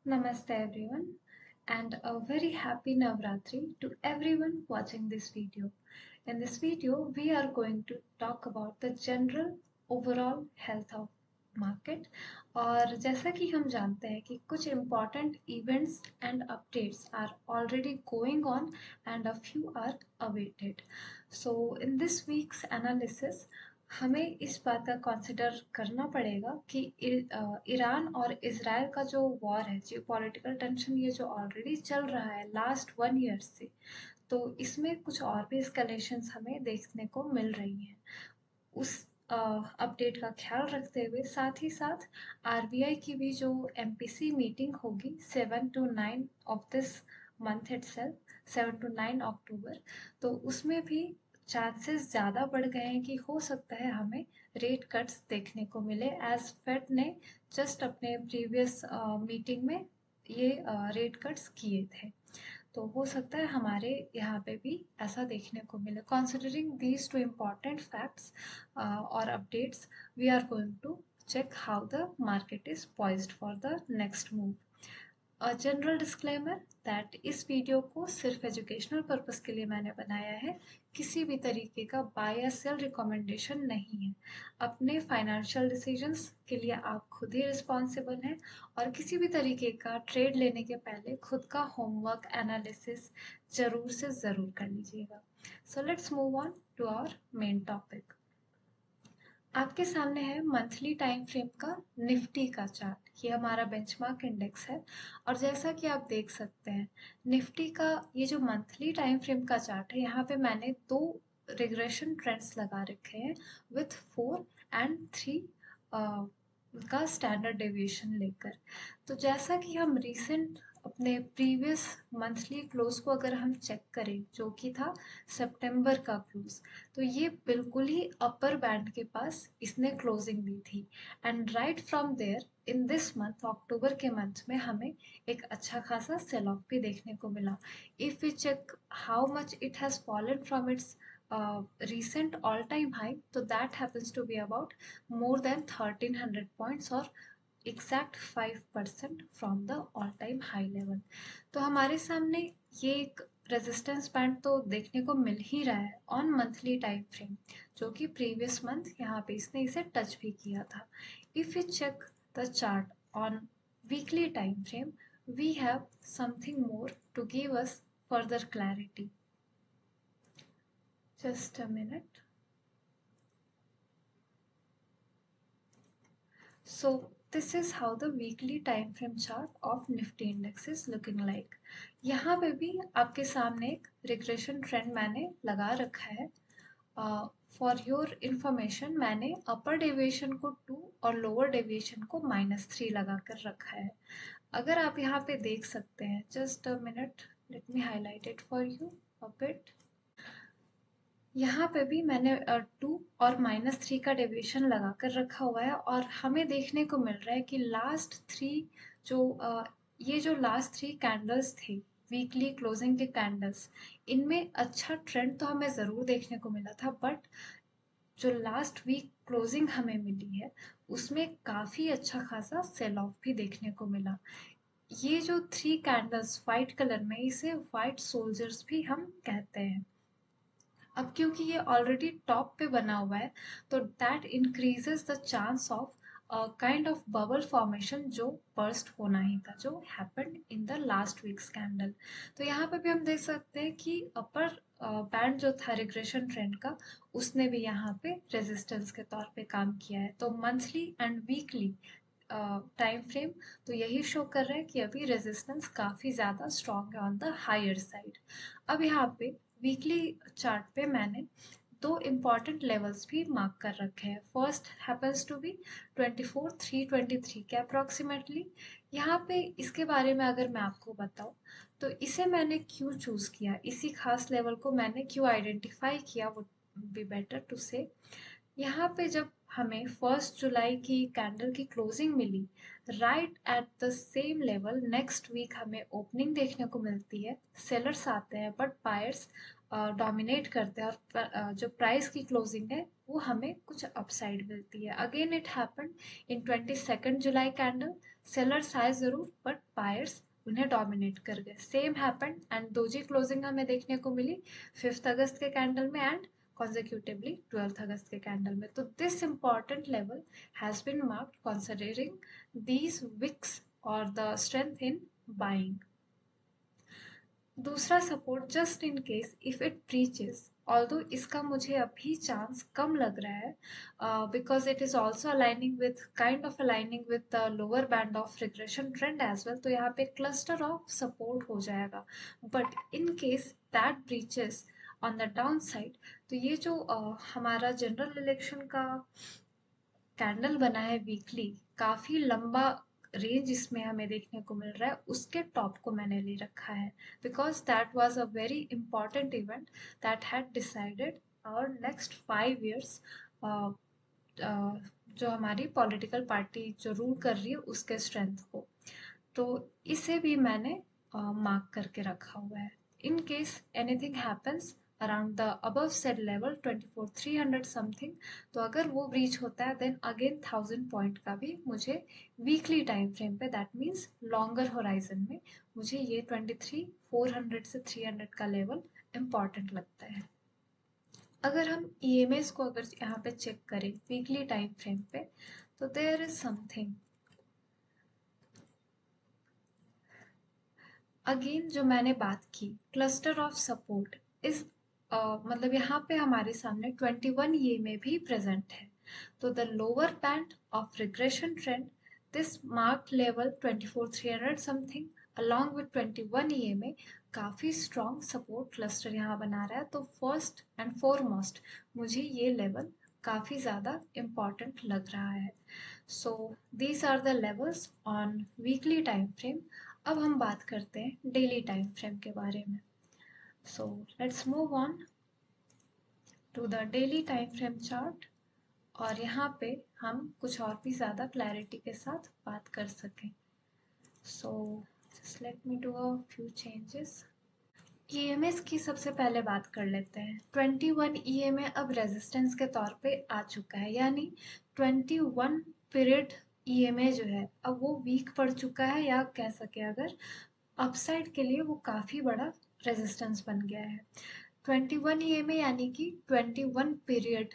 Namaste everyone and a very happy Navratri to everyone watching this video. In this video, we are going to talk about the general overall health of market और जैसा कि हम जानते हैं कि कुछ important events and updates are already going on and a few are awaited. So in this week's analysis, हमें इस बात का कंसिडर करना पड़ेगा कि ईरान और इज़राइल का जो वॉर है, जो पॉलिटिकल टेंशन ये जो ऑलरेडी चल रहा है लास्ट 1 ईयर से, तो इसमें कुछ और भी एस्केलेशंस हमें देखने को मिल रही हैं। उस अपडेट का ख्याल रखते हुए साथ ही साथ आरबीआई की भी जो एमपीसी मीटिंग होगी 7 to 9 of this month itself, 7 to 9 अक्टूबर, तो उसमें भी चांसेस ज़्यादा बढ़ गए हैं कि हो सकता है हमें रेट कट्स देखने को मिले, एज फेड ने जस्ट अपने प्रीवियस मीटिंग में ये रेट कट्स किए थे। तो हो सकता है हमारे यहाँ पे भी ऐसा देखने को मिले। Considering these two important facts और updates, we are going to check how the market is poised for the next move. A general disclaimer that इस वीडियो को सिर्फ एजुकेशनल पर्पस के लिए मैंने बनाया है, किसी भी तरीके का बाय या सेल रिकमेंडेशन नहीं है। अपने फाइनेंशियल डिसीजंस के लिए आप खुद ही रिस्पॉन्सिबल हैं और किसी भी तरीके का ट्रेड लेने के पहले खुद का होमवर्क एनालिसिस ज़रूर से ज़रूर कर लीजिएगा। So let's move on to our main topic. आपके सामने है मंथली टाइम फ्रेम का निफ्टी का चार्ट। ये हमारा बेंचमार्क इंडेक्स है और जैसा कि आप देख सकते हैं निफ्टी का ये जो मंथली टाइम फ्रेम का चार्ट है, यहाँ पे मैंने दो रिग्रेशन ट्रेंड्स लगा रखे हैं विथ 4 and 3 का स्टैंडर्ड डेविएशन लेकर। तो जैसा कि हम रिसेंट अपने प्रीवियस मंथली क्लोज को अगर हम चेक करें, जो कि था सितंबर का क्लोज, तो ये बिल्कुल ही अपर बैंड के पास इसने क्लोजिंग दी थी। And right from there in this month, October के मंथ में हमें एक अच्छा खासा सेल ऑफ भी देखने को मिला। If we check how much it has fallen from its recent all-time high, तो that happens to be about more than 1300 points or exact 5% from the all-time high level। तो हमारे सामने ये एक रेजिस्टेंस बैंड तो देखने को मिल ही रहा है ऑन मंथली टाइम फ्रेम, जो कि प्रीवियस मंथ यहाँ पे इसने इसे टच भी किया था। If you check the chart on weekly time frame, we have something more to give us further clarity. Just a minute. So this is how the weekly time frame chart of Nifty index is looking like। यहाँ पे भी आपके सामने एक regression trend मैंने लगा रखा है। फॉर योर इंफॉर्मेशन, मैंने अपर डेविएशन को 2 और लोअर डेविएशन को -3 लगा कर रखा है। अगर आप यहाँ पे देख सकते हैं, just a minute, let me highlight it for you a bit. यहाँ पे भी मैंने 2 और -3 का डेविएशन लगा कर रखा हुआ है और हमें देखने को मिल रहा है कि लास्ट 3 जो ये जो लास्ट 3 कैंडल्स थे, वीकली क्लोजिंग के कैंडल्स, इनमें अच्छा ट्रेंड तो हमें ज़रूर देखने को मिला था, बट जो लास्ट वीक क्लोजिंग हमें मिली है उसमें काफ़ी अच्छा खासा सेल ऑफ भी देखने को मिला। ये जो 3 कैंडल्स वाइट कलर में, इसे वाइट सोल्जर्स भी हम कहते हैं। अब क्योंकि ये ऑलरेडी टॉप पे बना हुआ है, तो that increases the chance of kind of bubble formation जो बर्स्ट होना ही था, जो happened in the last weeks candle. तो यहाँ पे भी हम देख सकते हैं कि अपर बैंड जो था रिग्रेशन ट्रेंड का, उसने भी यहाँ पे रेजिस्टेंस के तौर पे काम किया है। तो monthly and weekly time frame तो यही शो कर रहा है कि अभी रेजिस्टेंस काफ़ी ज़्यादा स्ट्रॉन्ग है ऑन द हायर साइड। अब यहाँ पे वीकली चार्ट पे मैंने दो इम्पॉर्टेंट लेवल्स भी मार्क कर रखे हैं। फर्स्ट हैपन्स टू बी 24,323 के अप्रॉक्सीमेटली। यहाँ पे इसके बारे में अगर मैं आपको बताऊँ, तो इसे मैंने क्यों चूज़ किया, इसी खास लेवल को मैंने क्यों आइडेंटिफाई किया, वुड बी बेटर टू से। यहाँ पे जब हमें 1 जुलाई की कैंडल की क्लोजिंग मिली, right at the same level next week हमें ओपनिंग देखने को मिलती है। सेलर्स आते हैं बट बायर्स डोमिनेट करते हैं और जो प्राइस की क्लोजिंग है वो हमें कुछ अपसाइड मिलती है। Again it happened in 22 July candle, sellers आए जरूर बट बायर्स उन्हें डोमिनेट कर गए। Same happened and doji closing हमें देखने को मिली 5 अगस्त के कैंडल में एंड consecutively 12th अगस्त के कैंडल में। तो this important level has been marked considering these wicks or the strength in buying. दूसरा support just in case if it breaches, although इसका मुझे अभी चांस कम लग रहा है because it is also aligning with aligning with the lower band of regression trend as well, तो यहाँ पे क्लस्टर ऑफ सपोर्ट हो जाएगा। But in case that breaches on the downside, तो ये जो हमारा जनरल इलेक्शन का कैंडल बना है वीकली, काफी लंबा रेंज इसमें हमें देखने को मिल रहा है, उसके टॉप को मैंने ले रखा है because that was a very important event that had decided our next 5 years, जो हमारी पॉलिटिकल पार्टी जो रूल कर रही है उसके स्ट्रेंथ को। तो इसे भी मैंने मार्क करके रखा हुआ है in case anything happens around the above said level 24,300 something. तो अगर वो ब्रीच होता है देन अगेन 1000 पॉइंट का भी मुझे वीकली टाइम फ्रेम पे, दैट मीन्स लॉन्गर होराइजन में, मुझे ये 23,400 से 300 का लेवल इम्पॉर्टेंट लगता है। अगर हम EMAs को अगर यहाँ पे चेक करें वीकली टाइम फ्रेम पे, तो देयर इज समथिंग अगेन जो मैंने बात की क्लस्टर ऑफ सपोर्ट इस मतलब यहाँ पे हमारे सामने 21 ये में भी प्रेजेंट है। तो the lower band of regression trend, this mark level 24,300 something along with 21 ये में काफी स्ट्रॉन्ग सपोर्ट क्लस्टर यहाँ बना रहा है। तो फर्स्ट एंड फॉरमोस्ट मुझे ये लेवल काफी ज्यादा इम्पॉर्टेंट लग रहा है। So these are the levels on weekly time frame. अब हम बात करते हैं डेली टाइम फ्रेम के बारे में। So let's move on to the daily time frame chart, और यहाँ पे हम कुछ और भी ज़्यादा क्लैरिटी के साथ बात कर सकें। So just let me do a few changes. EMAs की सबसे पहले बात कर लेते हैं। 21 EMA अब रेजिस्टेंस के तौर पे आ चुका है, यानी 21 पीरियड EMA जो है अब वो वीक पड़ चुका है, या कह सके अगर अपसाइड के लिए वो काफ़ी बड़ा रेजिस्टेंस बन गया है। 21 EMA यानी कि 21 पीरियड,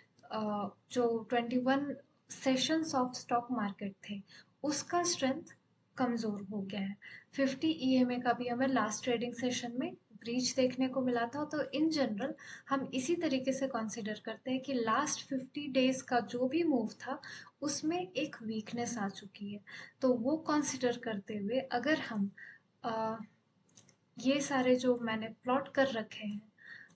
जो 21 सेशंस ऑफ स्टॉक मार्केट थे उसका स्ट्रेंथ कमज़ोर हो गया है। 50 EMA का भी हमें लास्ट ट्रेडिंग सेशन में ब्रीच देखने को मिला था। तो इन जनरल हम इसी तरीके से कंसिडर करते हैं कि लास्ट 50 डेज का जो भी मूव था उसमें एक वीकनेस आ चुकी है। तो वो कंसिडर करते हुए अगर हम ये सारे जो मैंने प्लॉट कर रखे हैं,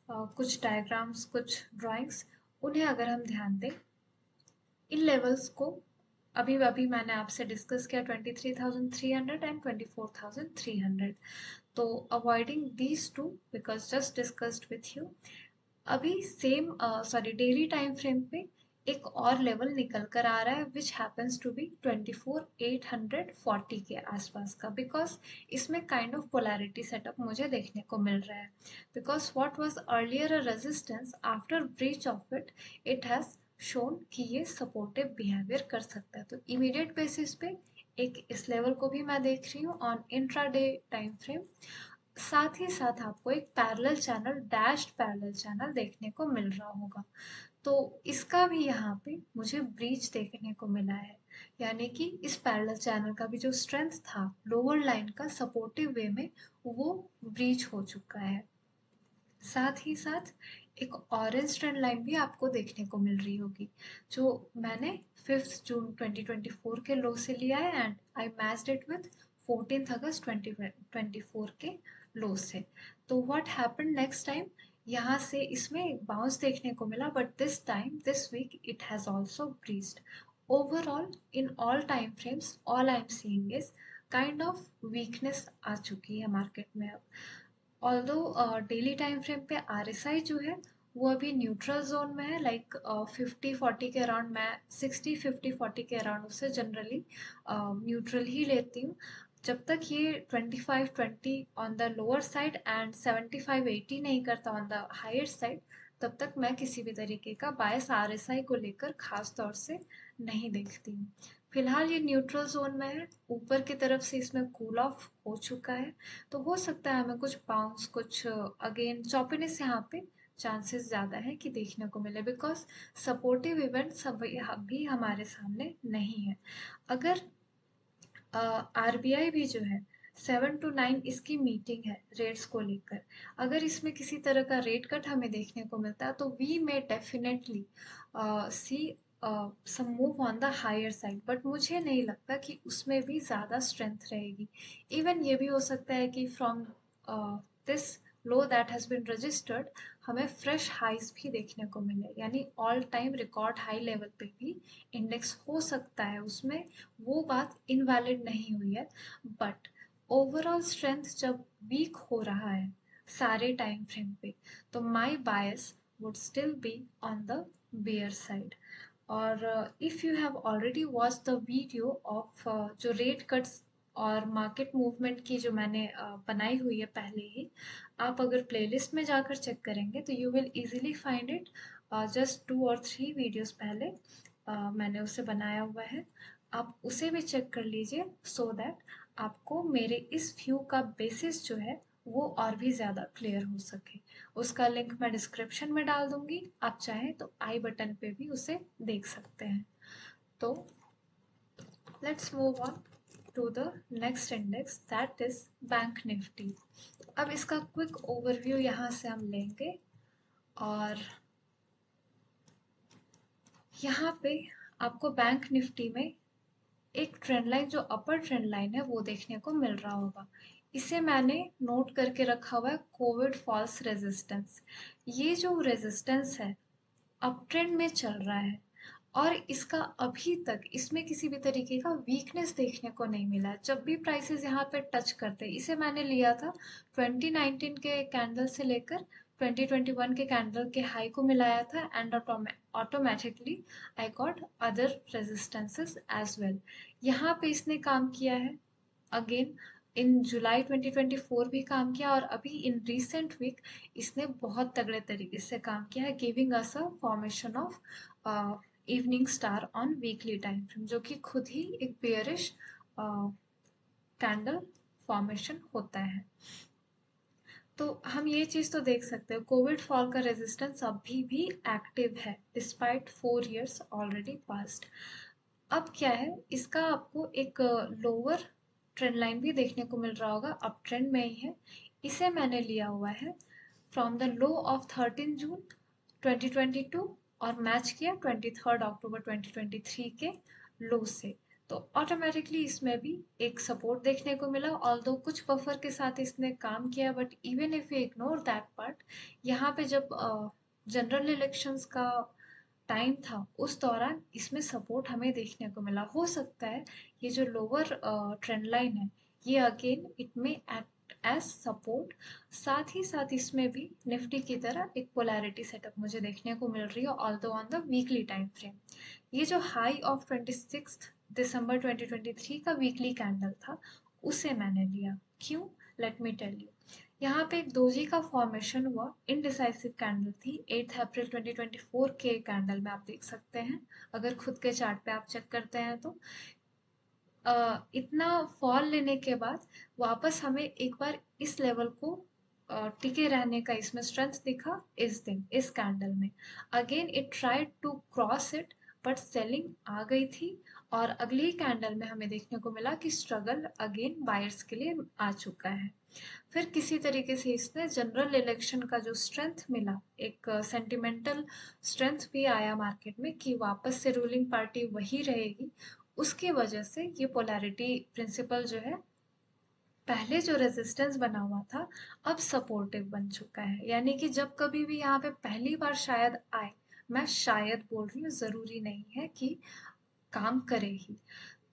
कुछ डायग्राम्स कुछ ड्राइंग्स, उन्हें अगर हम ध्यान दें, इन लेवल्स को अभी अभी मैंने आपसे डिस्कस किया 23,300 एंड 24,300। तो avoiding these two because just discussed with you, अभी सेम डेली टाइम फ्रेम पे एक और लेवल निकल कर आ रहा है विच हैपन्स टू बी 24,840 के आसपास का, बिकॉज इसमें काइंड ऑफ पोलैरिटी सेटअप मुझे देखने को मिल रहा है। Because what was earlier a resistance, after breach of it it has shown कि ये सपोर्टिव बिहेवियर कर सकता है। तो इमीडिएट बेसिस पे एक इस लेवल को भी मैं देख रही हूँ ऑन इंट्राडे टाइम फ्रेम। साथ ही साथ आपको एक parallel channel, dashed parallel channel देखने को मिल रहा होगा। तो इसका भी यहाँ पे मुझे ब्रीच देखने को मिला है, यानी कि इस पैरेलल चैनल का भी जो स्ट्रेंथ था लोअर लाइन का सपोर्टिव वे में, वो ब्रीच हो चुका है। साथ ही साथ एक ऑरेंज ट्रेंड लाइन भी आपको देखने को मिल रही होगी, जो मैंने 5 जून 2024 के लो से लिया है and I matched it with 14 अगस्त 2024 के लो से। तो व्हाट हैपेंड नेक्स्ट टाइम, यहाँ से इसमें एक बाउंस देखने को मिला, but this time this week it has also breached. Overall in all time frames all I am seeing is kind of weakness आ चुकी है मार्केट में अब। ऑल्दो डेली टाइम फ्रेम पे RSI जो है वो अभी न्यूट्रल जोन में है, लाइक 50-40 के अराउंड, मैं 60-50-40 के अराउंड उसे जनरली न्यूट्रल ही लेती हूँ। जब तक ये 25-20 on the lower side and 75-80 नहीं करता ऑन द हायर साइड, तब तक मैं किसी भी तरीके का बायस आरएसआई को लेकर खास तौर से नहीं देखती हूँ। फिलहाल ये न्यूट्रल जोन में है, ऊपर की तरफ से इसमें कूल ऑफ हो चुका है, तो हो सकता है हमें कुछ बाउंस, कुछ अगेन चॉपिनेस यहाँ पे चांसेस ज़्यादा है कि देखने को मिले, बिकॉज सपोर्टिव इवेंट्स अभी हमारे सामने नहीं है। अगर आरबीआई भी जो है 7 to 9 इसकी मीटिंग है रेट्स को लेकर, अगर इसमें किसी तरह का रेट कट हमें देखने को मिलता है तो we may definitely see some move on the higher side, but मुझे नहीं लगता कि उसमें भी ज़्यादा स्ट्रेंथ रहेगी। इवन ये भी हो सकता है कि from this low that has been registered हमें फ्रेश हाइज भी देखने को मिले, यानी all time record high level पे भी इंडेक्स हो सकता है, उसमें वो बात इनवैलिड नहीं हुई है। बट ओवरऑल स्ट्रेंथ जब वीक हो रहा है सारे टाइम फ्रेम पे, तो my bias would still be on the bear side. और if you have already watch the video of जो रेट कट्स और मार्केट मूवमेंट की जो मैंने बनाई हुई है पहले ही, आप अगर प्लेलिस्ट में जाकर चेक करेंगे तो you will easily find it. Just 2 or 3 videos पहले मैंने उसे बनाया हुआ है, आप उसे भी चेक कर लीजिए, सो दैट आपको मेरे इस व्यू का बेसिस जो है वो और भी ज़्यादा क्लियर हो सके। उसका लिंक मैं डिस्क्रिप्शन में डाल दूंगी, आप चाहें तो आई बटन पे भी उसे देख सकते हैं। तो let's move on to the next index, that is bank Nifty. अब इसका क्विक ओवरव्यू यहाँ से हम लेंगे, और यहाँ पे आपको बैंक निफ्टी में एक ट्रेंड लाइन, जो अपर ट्रेंड लाइन है, वो देखने को मिल रहा होगा। इसे मैंने नोट करके रखा हुआ है कोविड फॉल्स रेजिस्टेंस। ये जो रेजिस्टेंस है अप ट्रेंड में चल रहा है, और इसका अभी तक इसमें किसी भी तरीके का वीकनेस देखने को नहीं मिला है। जब भी प्राइसेस यहाँ पे टच करते हैं, इसे मैंने लिया था 2019 के कैंडल से लेकर 2021 के कैंडल के हाई को मिलाया था, and automatically I got other resistances as well. यहाँ पे इसने काम किया है अगेन, इन जुलाई 2024 भी काम किया, और अभी इन रिसेंट वीक इसने बहुत तगड़े तरीके से काम किया है, giving us a formation of evening star on weekly time frame, जो कि खुद ही एक बेयरिश कैंडल फॉर्मेशन होता है। तो हम ये चीज़ तो देख सकते हैं, कोविड फॉल का रेजिस्टेंस अभी भी एक्टिव है डिस्पाइट 4 years ऑलरेडी पास्ट। अब क्या है, इसका आपको एक लोअर ट्रेंड लाइन भी देखने को मिल रहा होगा, अप ट्रेंड में ही है। इसे मैंने लिया हुआ है फ्रॉम द लो ऑफ 13 जून 2022 और मैच किया 23 अक्टूबर 2023 के लो से। तो ऑटोमेटिकली इसमें भी एक सपोर्ट देखने को मिला, ऑल्दो कुछ बफर के साथ इसने काम किया, but even if you ignore that part, यहाँ पे जब जनरल इलेक्शंस का टाइम था उस दौरान इसमें सपोर्ट हमें देखने को मिला। हो सकता है ये जो लोअर ट्रेंड लाइन है ये अगेन इट में एक्ट एज सपोर्ट। साथ ही साथ इसमें भी निफ्टी की तरह एक पोलैरिटी सेटअप मुझे देखने को मिल रही है, although on the weekly time frame. ये जो हाई ऑफ 26 दिसंबर 2023 का वीकली कैंडल था उसे मैंने लिया। क्यों? Let me tell you. यहाँ पे एक दोजी का फॉर्मेशन हुआ, इनडिसाइसिव कैंडल थी 8 अप्रैल 2024 के कैंडल में, आप देख सकते हैं अगर खुद के चार्ट पे आप चेक करते हैं तो। इतना फॉल लेने के बाद वापस हमें एक बार इस लेवल को टिके रहने का इसमें स्ट्रेंथ दिखा इस दिन इस कैंडल में। Again it tried to cross it, but selling आ गई थी, और अगली कैंडल में हमें देखने को मिला कि स्ट्रगल अगेन बायर्स के लिए आ चुका है। फिर किसी तरीके से इसने जनरल इलेक्शन का जो स्ट्रेंथ मिला, एक सेंटिमेंटल स्ट्रेंथ भी आया मार्केट में कि वापस से रूलिंग पार्टी वही रहेगी, उसकी वजह से ये पोलैरिटी प्रिंसिपल जो है, पहले जो रेजिस्टेंस बना हुआ था अब सपोर्टिव बन चुका है। यानी कि जब कभी भी यहाँ पे पहली बार शायद आए, मैं शायद बोल रही हूँ, ज़रूरी नहीं है कि काम करे ही,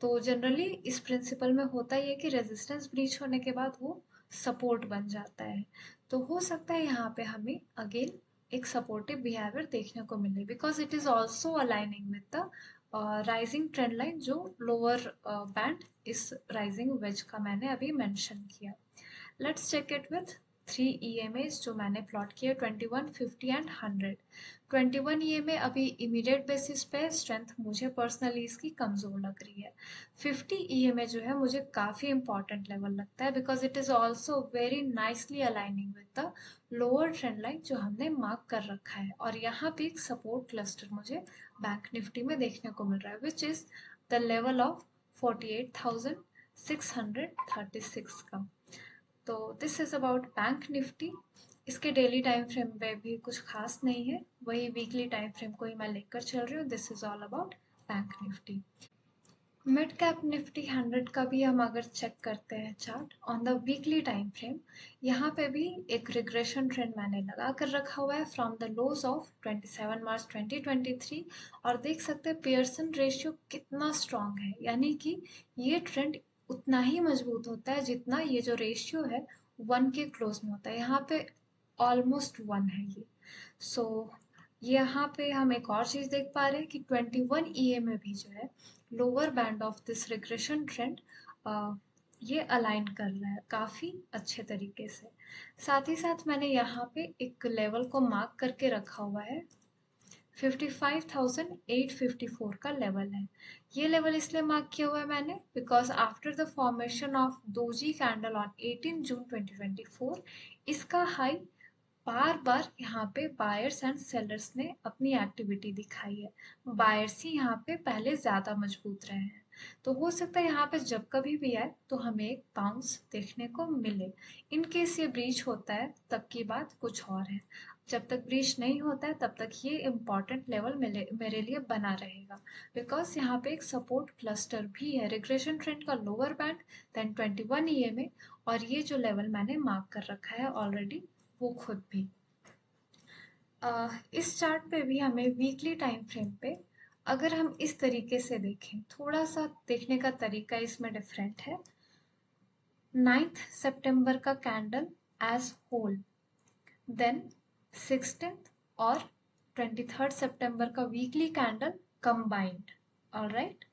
तो जनरली इस प्रिंसिपल में होता ही है कि रेजिस्टेंस ब्रीच होने के बाद वो सपोर्ट बन जाता है। तो हो सकता है यहाँ पे हमें अगेन एक सपोर्टिव बिहेवियर देखने को मिले, because it is also aligning with the rising trend line जो लोअर बैंड इस राइजिंग वेज का मैंने अभी मेंशन किया। Let's check it with 3 EMAs जो मैंने प्लॉट किया 21, 50 एंड 100। 21 EMA अभी इमीडिएट बेसिस पे स्ट्रेंथ मुझे पर्सनली इसकी कमज़ोर लग रही है। 50 EMA जो है मुझे काफ़ी इंपॉर्टेंट लेवल लगता है because it is also very nicely aligning with the lower trend line जो हमने मार्क कर रखा है। और यहाँ पे एक सपोर्ट क्लस्टर मुझे बैंक निफ्टी में देखने को मिल रहा है which is the level of 48,636 का। तो this is about bank Nifty. इसके डेली टाइम फ्रेम पे भी कुछ खास नहीं है, वही वीकली टाइम फ्रेम को ही मैं लेकर चल रही हूँ। This is all about bank Nifty. Mid cap Nifty 100 का भी हम अगर चेक करते हैं chart on the weekly time frame, यहाँ पे भी एक रिग्रेशन ट्रेंड मैंने लगा कर रखा हुआ है फ्रॉम द लोज ऑफ 27 मार्च 2023। और देख सकते हैं पियर्सन रेशियो कितना स्ट्रांग है, यानी कि ये ट्रेंड उतना ही मजबूत होता है जितना ये जो रेशियो है 1 के क्लोज में होता है। यहाँ पे ऑलमोस्ट 1 है ये। सो यहाँ पे हम एक और चीज़ देख पा रहे हैं कि 21 EMA भी जो है lower band of this regression trend ये अलाइन कर रहा है काफ़ी अच्छे तरीके से। साथ ही साथ मैंने यहाँ पे एक लेवल को मार्क करके रखा हुआ है 55,854 का लेवल है। ये लेवल इसलिए मार्क किया हुआ है मैंने because after the formation of doji candle on 18 जून 2024 इसका हाई बार बार यहाँ पे बायर्स एंड सेलर्स ने अपनी एक्टिविटी दिखाई है। बायर्स ही यहाँ पे पहले ज़्यादा मजबूत रहे हैं, तो हो सकता है यहाँ पे जब कभी भी आए तो हमें एक बाउंस देखने को मिले। इन केस ये ब्रीच होता है तब की बात कुछ और है, जब तक ब्रीच नहीं होता है तब तक ये इम्पॉर्टेंट लेवल मेरे लिए बना रहेगा बिकॉज यहाँ पे एक सपोर्ट क्लस्टर भी है, रिग्रेशन ट्रेंड का लोअर बैंड देन 21 EMA और ये जो लेवल मैंने मार्क कर रखा है ऑलरेडी वो खुद भी। इस चार्ट पे भी हमें वीकली टाइम फ्रेम पे अगर हम इस तरीके से देखें, थोड़ा सा देखने का तरीका इसमें डिफरेंट है। 9th सितंबर का candle as whole, then 16th और 23rd सितंबर का weekly candle combined, alright,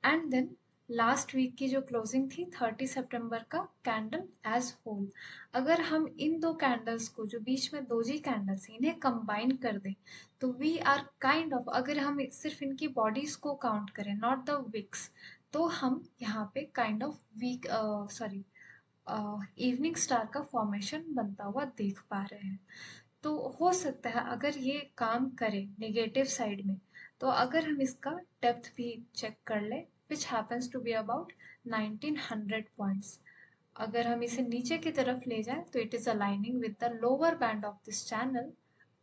and then last week की जो क्लोजिंग थी 30 सितंबर का कैंडल एज होल। अगर हम इन दो कैंडल्स को जो बीच में दोजी कैंडल्स इन्हें कंबाइन कर दें तो वी आर काइंड ऑफ, अगर हम सिर्फ इनकी बॉडीज को काउंट करें नॉट द विक्स, तो हम यहाँ पे kind of week evening star का फॉर्मेशन बनता हुआ देख पा रहे हैं। तो हो सकता है अगर ये काम करे नेगेटिव साइड में तो अगर हम इसका डेप्थ भी चेक कर ले which happens to be about 1900 points, अगर हम इसे नीचे की तरफ ले जाएं तो it is aligning with the lower band of this channel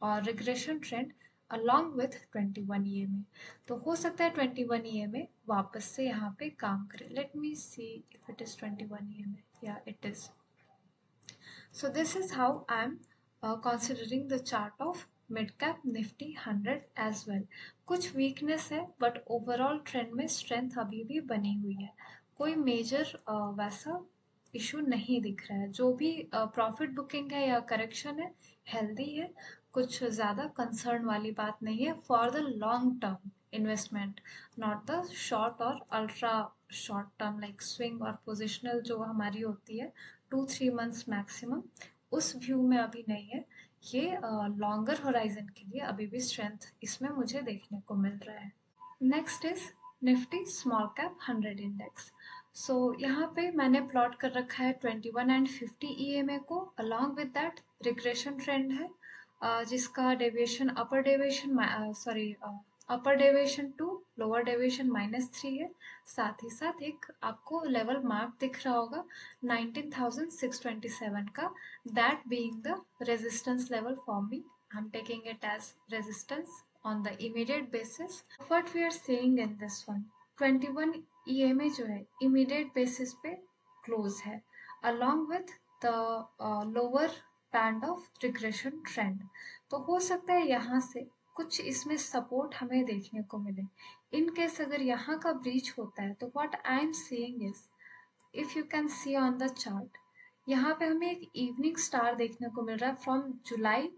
और regression trend along with 21 EMA। तो हो सकता है 21 EMA वापस से यहाँ पे काम करे। Let me see if it is 21 EMA, या it is. So this is how I am considering the chart of mid cap nifty 100 as well. कुछ weakness है but overall trend में strength अभी भी बनी हुई है, कोई major वैसा इशू नहीं दिख रहा है। जो भी प्रॉफिट बुकिंग है या करेक्शन है हेल्दी है, कुछ ज़्यादा कंसर्न वाली बात नहीं है for the long term investment, not the short और ultra short term like swing और पोजिशनल जो हमारी होती है 2-3 मंथ्स मैक्सिमम, उस व्यू में अभी नहीं है। ये लॉन्गर होराइजन के लिए अभी भी स्ट्रेंथ इसमें मुझे देखने को मिल रहा है। Next is Nifty small cap 100 index. So यहाँ पे मैंने प्लॉट कर रखा है 21 एंड 50 EMA को, along with that regression trend है जिसका deviation upper deviation upper deviation 2 lower deviation -3 है। साथ ही साथ एक आपको लेवल मार्क दिख रहा होगा 19,627 का, that being the resistance level for me, I am taking it as resistance on the immediate basis. What we are seeing in this one, 21 EMA जो है immediate basis पे close है along with the lower band of regression trend। तो हो सकता है यहाँ से कुछ इसमें सपोर्ट हमें देखने को मिले। इन केस अगर यहाँ का ब्रीच होता है तो what I am seeing is, if you can see on the chart, यहाँ पे हमें एक इवनिंग स्टार देखने को मिल रहा है फ्रॉम जुलाई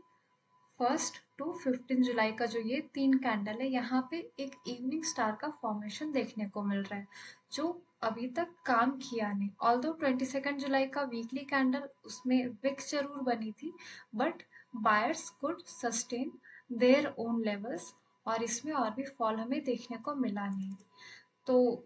1 टू 15 जुलाई का जो ये 3 कैंडल है, यहाँ पे एक इवनिंग स्टार का फॉर्मेशन देखने को मिल रहा है जो अभी तक काम किया नहीं। ऑल्दो 22 जुलाई का वीकली कैंडल, उसमें विक जरूर बनी थी, but buyers could sustain their own levels और इसमें और भी फॉल हमें देखने को मिला नहीं। तो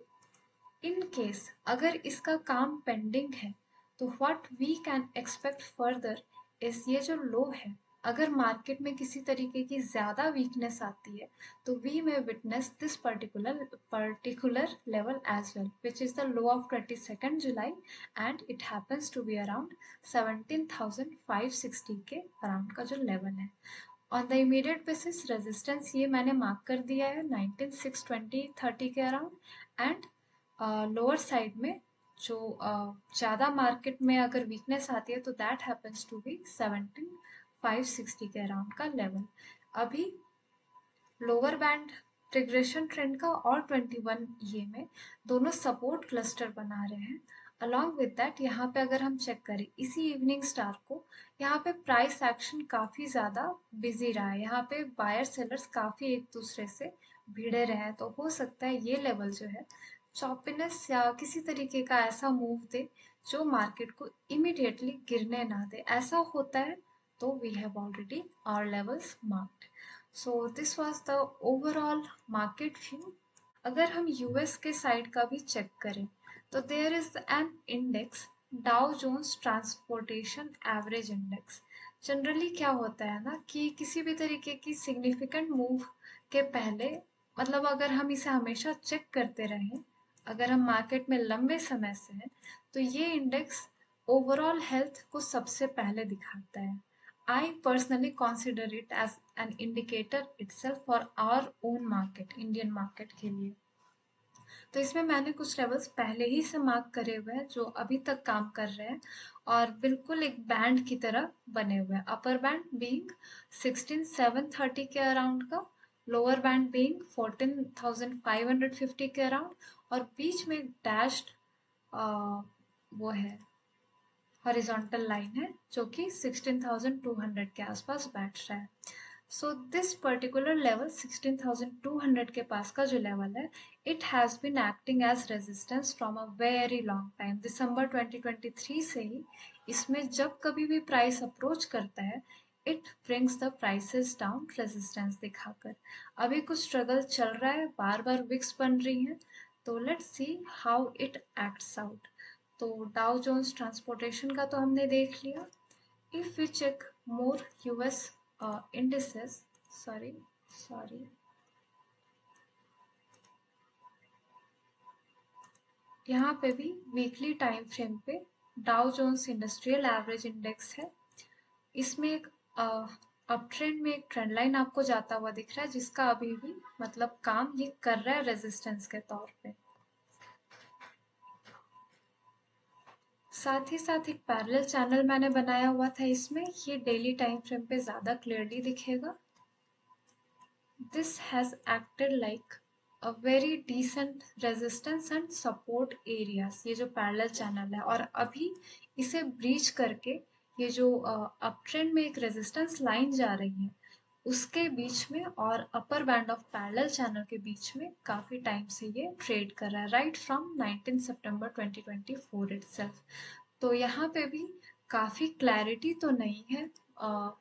इन केस अगर इसका काम पेंडिंग है तो what we can expect further इस ये जो लो है, अगर मार्केट में किसी तरीके की ज़्यादा वीकनेस आती है तो we may witness this particular level as well, which is the low of 22nd July, and it happens to be around 17,560 के अराउंड का जो लेवल है। On the immediate basis resistance ये मैंने मार्क कर दिया है 19,620-30 के अराउंड, एंड लोअर साइड में जो ज़्यादा मार्केट में अगर वीकनेस आती है तो दैट हैपन्स टू बी 17,560 के अराउंड का लेवल। अभी लोअर बैंड रिग्रेशन ट्रेंड का और 21 ये में दोनों सपोर्ट क्लस्टर बना रहे हैं। अलॉन्ग विद दैट यहाँ पे अगर हम चेक करें इसी इवनिंग स्टार को, यहाँ पे प्राइस एक्शन काफ़ी ज़्यादा बिजी रहा है, यहाँ पे बायर सेलर्स काफ़ी एक दूसरे से भिड़े रहे हैं, तो हो सकता है ये लेवल जो है चॉपिनेस या किसी तरीके का ऐसा मूव दे जो मार्केट को इमिडिएटली गिरने ना दे। ऐसा होता है तो we have already our levels marked. So this was the overall market view. अगर हम यूएस के साइड का भी चेक करें तो there is an index, Dow Jones transportation average index. Generally क्या होता है ना कि किसी भी तरीके की सिग्निफिकेंट मूव के पहले, मतलब अगर हम इसे हमेशा चेक करते रहें, अगर हम मार्केट में लंबे समय से हैं, तो ये इंडेक्स ओवरऑल हेल्थ को सबसे पहले दिखाता है। I personally consider it as an indicator itself for our own market, Indian market के लिए। तो इसमें मैंने कुछ लेवल्स पहले ही से मार्क करे हुए हैं जो अभी तक काम कर रहे हैं और बिल्कुल एक बैंड की तरह बने हुए हैं। अपर बैंड बीइंग 16,730 के अराउंड का, लोअर बैंड बीइंग 14,550 के अराउंड, और बीच में डैश्ड वो है हॉरिजॉन्टल लाइन है जो कि 16,200 के आसपास बैठ रहा है। सो दिस पर्टिकुलर लेवल 16,200 के पास का जो लेवल है, it has been acting as resistance from a very long time. दिसंबर 2023 से ही इसमें जब कभी भी प्राइस अप्रोच करता है, it brings the prices down resistance दिखाकर। अभी कुछ स्ट्रगल चल रहा है, बार बार विक्स बन रही हैं, तो let's see how it acts out. तो डाउ जोन्स ट्रांसपोर्टेशन का तो हमने देख लिया। If we check more US indices, sorry sorry यहाँ पे भी वीकली टाइम फ्रेम पे Dow Jones industrial average index है। इसमें एक अप ट्रेंड में एक ट्रेंड लाइन आपको जाता हुआ दिख रहा है जिसका अभी भी मतलब काम ये कर रहा है रेजिस्टेंस के तौर पे। साथ ही साथ एक पैरेलल चैनल मैंने बनाया हुआ था, इसमें ये डेली टाइम फ्रेम पे ज़्यादा क्लियरली दिखेगा। This has acted like a very decent resistance and support areas, ये जो पैरेलल चैनल है, और अभी इसे ब्रीच करके ये जो अप ट्रेंड में एक रेजिस्टेंस लाइन जा रही है उसके बीच में और upper band of parallel channel के बीच में काफ़ी टाइम से ये ट्रेड कर रहा है, राइट फ्रॉम 19 सितंबर 2024 इटसेल्फ। तो यहाँ पे भी काफ़ी क्लैरिटी तो नहीं है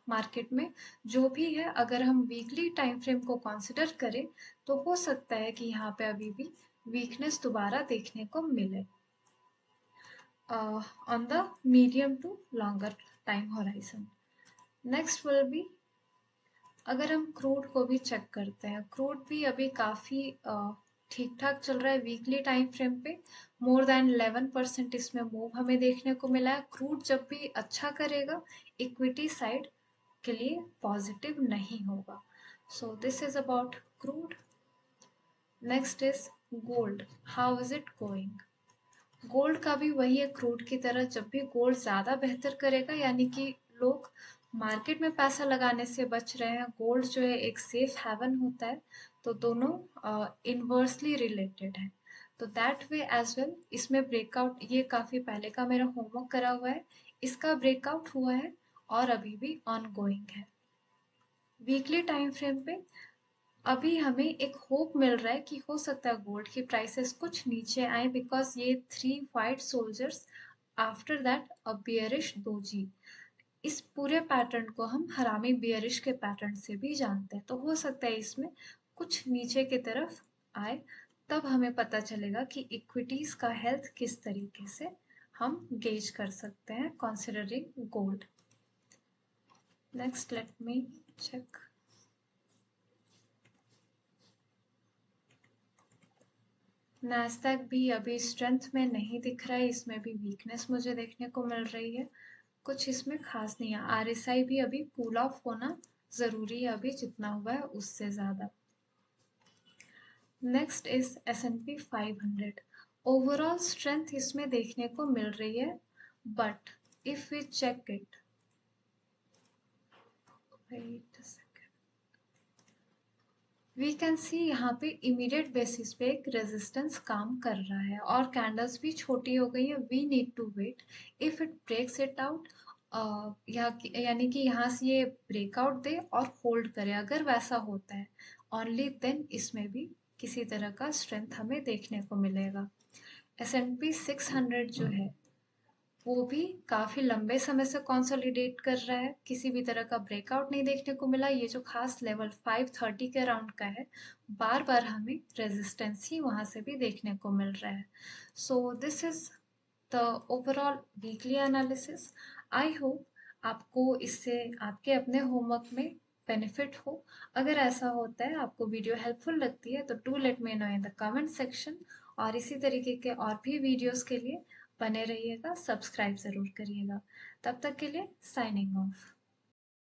मार्केट में। जो भी है, अगर हम वीकली टाइम फ्रेम को कंसिडर करें तो हो सकता है कि यहाँ पे अभी भी वीकनेस दोबारा देखने को मिले on the medium to longer time horizon. Next will be, अगर हम क्रूड को भी चेक करते हैं, क्रूड भी अभी काफ़ी ठीक ठाक चल रहा है वीकली टाइम फ्रेम पे। मोर देन 11% इसमें मूव हमें देखने को मिला है। क्रूड जब भी अच्छा करेगा इक्विटी साइड के लिए पॉजिटिव नहीं होगा। So this is about crude. Next is gold, how is it going. Gold का भी वही है क्रूड की तरह, जब भी गोल्ड ज़्यादा बेहतर करेगा यानी कि लोग मार्केट में पैसा लगाने से बच रहे हैं, गोल्ड जो है एक सेफ हेवन होता है, तो दोनों इनवर्सली रिलेटेड है। तो दैट वे एज वेल इसमें ब्रेकआउट, ये काफ़ी पहले का मेरा होमवर्क करा हुआ है, इसका ब्रेकआउट हुआ है और अभी भी ऑन गोइंग है। वीकली टाइम फ्रेम पे अभी हमें एक होप मिल रहा है कि हो सकता है गोल्ड की प्राइसेस कुछ नीचे आए, बिकॉज ये 3 white soldiers after that a bearish doji, इस पूरे पैटर्न को हम हरामी बियरिश के पैटर्न से भी जानते हैं। तो हो सकता है इसमें कुछ नीचे की तरफ आए, तब हमें पता चलेगा कि इक्विटीज का हेल्थ किस तरीके से हम गेज कर सकते हैं considering gold. Next let me check. Nasdaq भी अभी स्ट्रेंथ में नहीं दिख रहा है, इसमें भी वीकनेस मुझे देखने को मिल रही है, कुछ इसमें खास नहीं है। आरएसआई भी अभी कूल ऑफ होना जरूरी है, अभी जितना हुआ है उससे ज्यादा। Next is S&P 500। Overall strength इसमें देखने को मिल रही है, but if we check it, wait we can see यहाँ पे इमीडिएट बेसिस पे एक रेजिस्टेंस काम कर रहा है और कैंडल्स भी छोटी हो गई है। We need to wait if it breaks it out, यानी कि यहाँ से ये ब्रेकआउट दे और होल्ड करे, अगर वैसा होता है ओनली देन इसमें भी किसी तरह का स्ट्रेंथ हमें देखने को मिलेगा। S&P 600 जो है वो भी काफी लंबे समय से कंसोलिडेट कर रहा है, किसी भी तरह का ब्रेकआउट नहीं देखने को मिला। ये जो खास लेवल 530 के अराउंड का है, बार बार हमें रेजिस्टेंस ही वहां से भी देखने को मिल रहा है। So this is the overall weekly analysis. I hope आपको इससे आपके अपने होमवर्क में बेनिफिट हो। अगर ऐसा होता है, आपको वीडियो हेल्पफुल लगती है, तो do let me know in the comment section. और इसी तरीके के और भी वीडियोस के लिए बने रहिएगा, सब्सक्राइब ज़रूर करिएगा। तब तक के लिए साइनिंग ऑफ।